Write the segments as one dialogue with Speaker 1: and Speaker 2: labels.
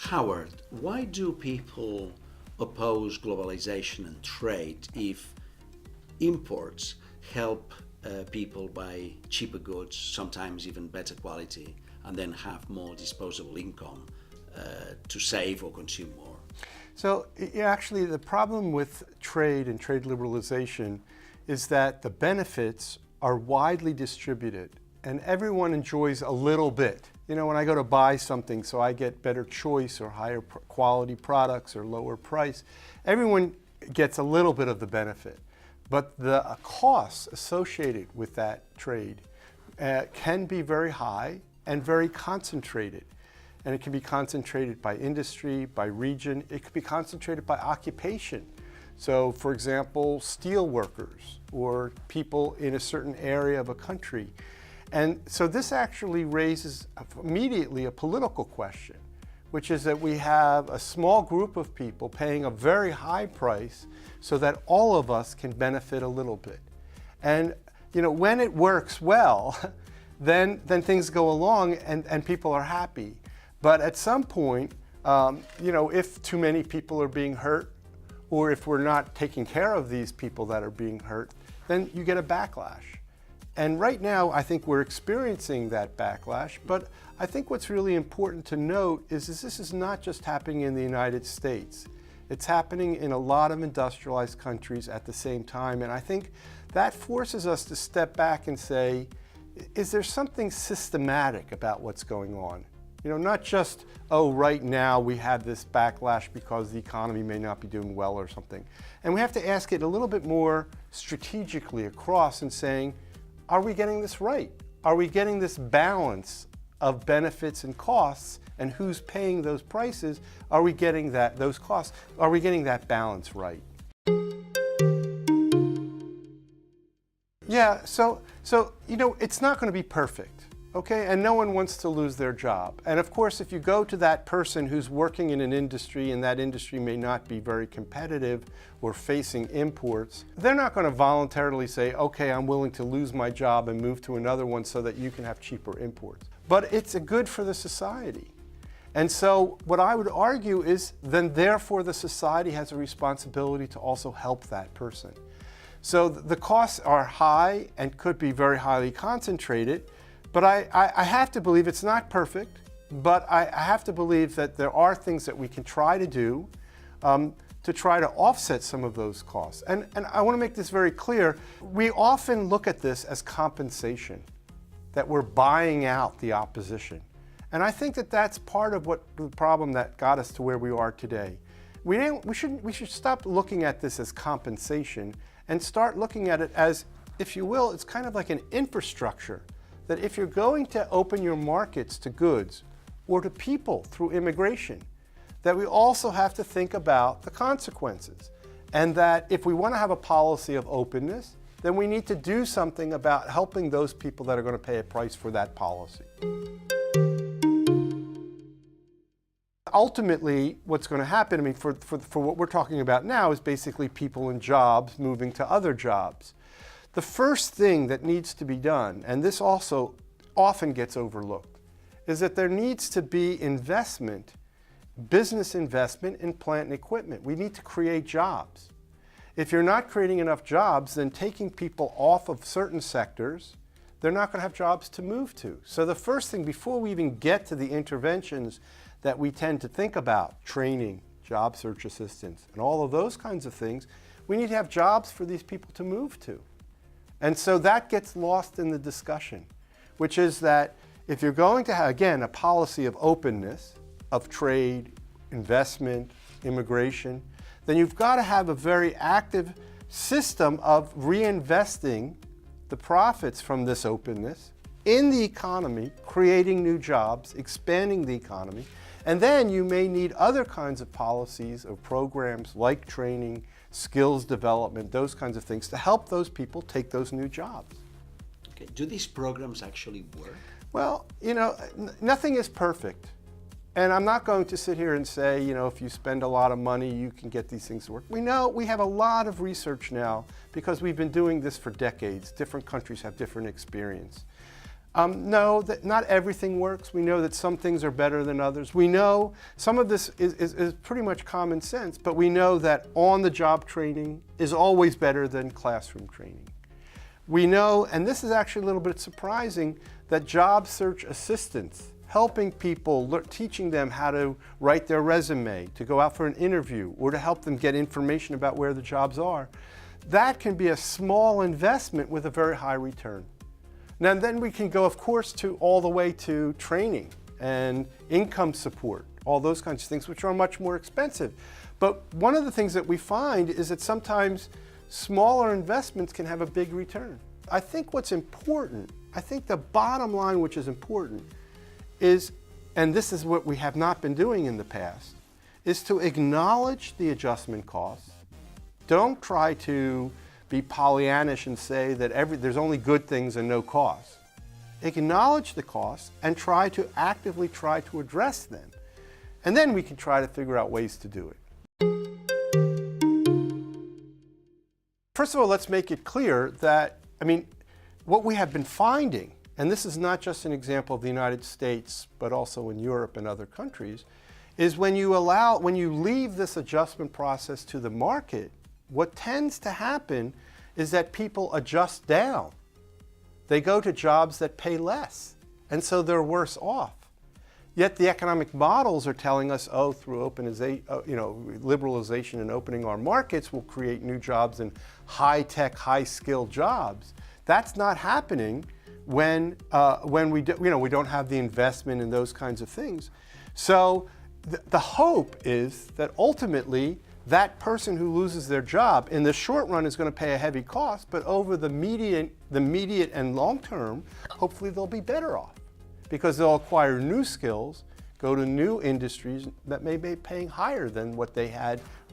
Speaker 1: Howard, why do people oppose globalization and trade if imports help people buy cheaper goods, sometimes even better quality, and then have more disposable income to save or consume more?
Speaker 2: So actually the problem with trade and trade liberalization is that the benefits are widely distributed and everyone enjoys a little bit. You know, when I go to buy something so I get better choice or higher quality products or lower price, everyone gets a little bit of the benefit. But the costs associated with that trade can be very high and very concentrated. And it can be concentrated by industry, by region. It could be concentrated by occupation. So, for example, steel workers or people in a certain area of a country. And so this actually raises immediately a political question, which is that we have a small group of people paying a very high price so that all of us can benefit a little bit. And you know, when it works well, then things go along and people are happy. But at some point, you know, if too many people are being hurt, or if we're not taking care of these people that are being hurt, then you get a backlash. And right now, I think we're experiencing that backlash, but I think what's really important to note is this is not just happening in the United States. It's happening in a lot of industrialized countries at the same time, and I think that forces us to step back and say, is there something systematic about what's going on? You know, not just, oh, right now we have this backlash because the economy may not be doing well or something. And we have to ask it a little bit more strategically across and saying, are we getting this right? Are we getting this balance of benefits and costs, and who's paying those prices? Are we getting those costs? Are we getting that balance right? Yeah, so you know, it's not going to be perfect. Okay, and no one wants to lose their job. And of course, if you go to that person who's working in an industry and that industry may not be very competitive or facing imports, they're not going to voluntarily say, okay, I'm willing to lose my job and move to another one so that you can have cheaper imports. But it's a good for the society. And so what I would argue is then therefore the society has a responsibility to also help that person. So the costs are high and could be very highly concentrated. But I have to believe it's not perfect, but I have to believe that there are things that we can try to do to try to offset some of those costs. And I want to make this very clear. We often look at this as compensation, that we're buying out the opposition. And I think that that's part of what the problem that got us to where we are today. We should stop looking at this as compensation and start looking at it as, if you will, it's kind of like an infrastructure. That if you're going to open your markets to goods or to people through immigration, that we also have to think about the consequences. And that if we want to have a policy of openness, then we need to do something about helping those people that are going to pay a price for that policy. Ultimately, what's going to happen, I mean, for what we're talking about now is basically people in jobs moving to other jobs. The first thing that needs to be done, and this also often gets overlooked, is that there needs to be investment, business investment in plant and equipment. We need to create jobs. If you're not creating enough jobs, then taking people off of certain sectors, they're not going to have jobs to move to. So the first thing, before we even get to the interventions that we tend to think about, training, job search assistance, and all of those kinds of things, we need to have jobs for these people to move to. And so that gets lost in the discussion, which is that if you're going to have, again, a policy of openness, of trade, investment, immigration, then you've got to have a very active system of reinvesting the profits from this openness in the economy, creating new jobs, expanding the economy. And then you may need other kinds of policies or programs like training, skills development, those kinds of things to help those people take those new jobs.
Speaker 1: Okay. Do these programs actually work?
Speaker 2: Well, you know, nothing is perfect. And I'm not going to sit here and say, you know, if you spend a lot of money, you can get these things to work. We know we have a lot of research now because we've been doing this for decades. Different countries have different experience. No, that not everything works. We know that some things are better than others. We know some of this is pretty much common sense, but we know that on-the-job training is always better than classroom training. We know, and this is actually a little bit surprising, that job search assistance, helping people, teaching them how to write their resume, to go out for an interview, or to help them get information about where the jobs are, that can be a small investment with a very high return. Now then we can go, of course, all the way to training and income support, all those kinds of things, which are much more expensive. But one of the things that we find is that sometimes smaller investments can have a big return. I think what's important, I think the bottom line which is important is, and this is what we have not been doing in the past, is to acknowledge the adjustment costs. Don't try to be Pollyannish and say that there's only good things and no costs. Acknowledge the costs and actively try to address them. And then we can try to figure out ways to do it. First of all, let's make it clear that, what we have been finding, and this is not just an example of the United States, but also in Europe and other countries, is when you leave this adjustment process to the market, what tends to happen is that people adjust down. They go to jobs that pay less, and so they're worse off. Yet the economic models are telling us, through liberalization and opening our markets will create new jobs and high-tech, high-skilled jobs. That's not happening when we don't have the investment in those kinds of things. So the hope is that ultimately that person who loses their job in the short run is going to pay a heavy cost, but over the immediate and long term, hopefully they'll be better off because they'll acquire new skills, go to new industries that may be paying higher than what they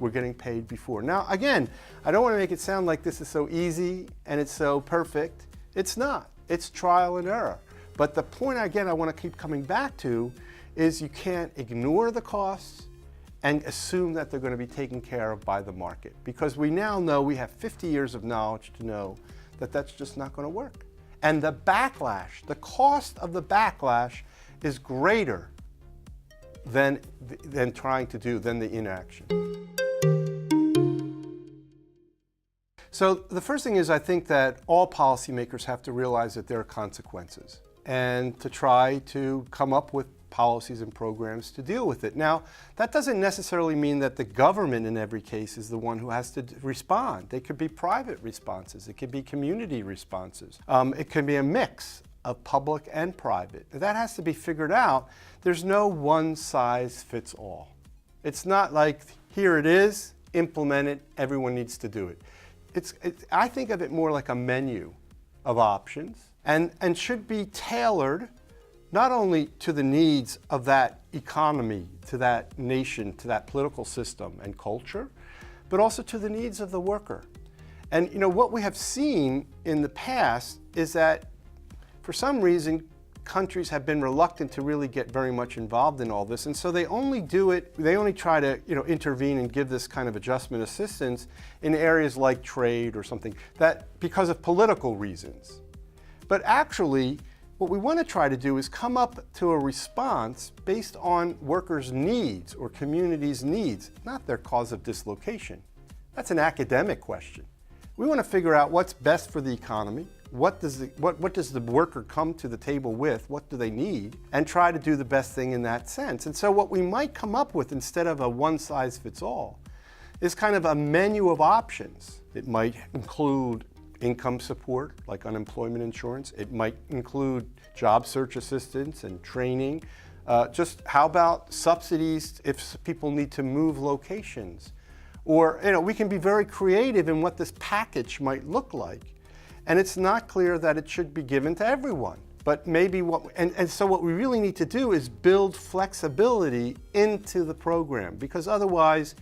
Speaker 2: were getting paid before. Now, again, I don't want to make it sound like this is so easy and it's so perfect. It's not. It's trial and error. But the point, again, I want to keep coming back to is you can't ignore the costs and assume that they're going to be taken care of by the market. Because we now know, we have 50 years of knowledge to know that that's just not going to work. And the backlash, the cost of the backlash is greater than the inaction. So the first thing is, I think that all policymakers have to realize that there are consequences and to try to come up with policies and programs to deal with it. Now, that doesn't necessarily mean that the government in every case is the one who has to respond. They could be private responses. It could be community responses. It can be a mix of public and private. That has to be figured out. There's no one size fits all. It's not like, here it is, implement it, everyone needs to do it. I think of it more like a menu of options and should be tailored not only to the needs of that economy, to that nation, to that political system and culture, but also to the needs of the worker. And what we have seen in the past is that for some reason countries have been reluctant to really get very much involved in all this, and so they only try to intervene and give this kind of adjustment assistance in areas like trade or something, that because of political reasons. But actually, what we want to try to do is come up to a response based on workers' needs or communities' needs, not their cause of dislocation. That's an academic question. We want to figure out what's best for the economy, what does the worker come to the table with, what do they need, and try to do the best thing in that sense. And so what we might come up with, instead of a one-size-fits-all, is kind of a menu of options. It might include income support, like unemployment insurance. It might include job search assistance and training. Just how about subsidies if people need to move locations? Or, we can be very creative in what this package might look like. And it's not clear that it should be given to everyone. But maybe so what we really need to do is build flexibility into the program, because otherwise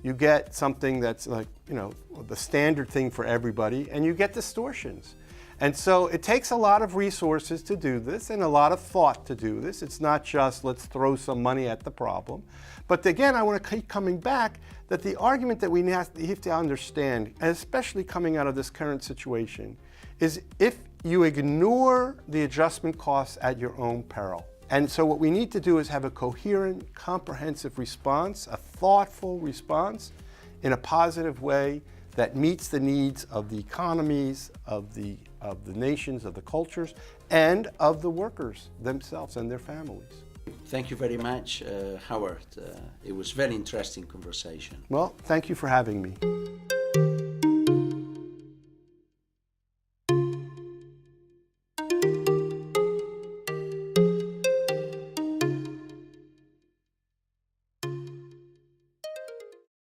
Speaker 2: you get something that's like, the standard thing for everybody, and you get distortions. And so it takes a lot of resources to do this and a lot of thought to do this. It's not just let's throw some money at the problem. But again, I want to keep coming back that the argument that we have to understand, and especially coming out of this current situation, is if you ignore the adjustment costs at your own peril. And so what we need to do is have a coherent, comprehensive response, a thoughtful response in a positive way that meets the needs of the economies, of the nations, of the cultures, and of the workers themselves and their families.
Speaker 1: Thank you very much, Howard. It was very interesting conversation.
Speaker 2: Well, thank you for having me.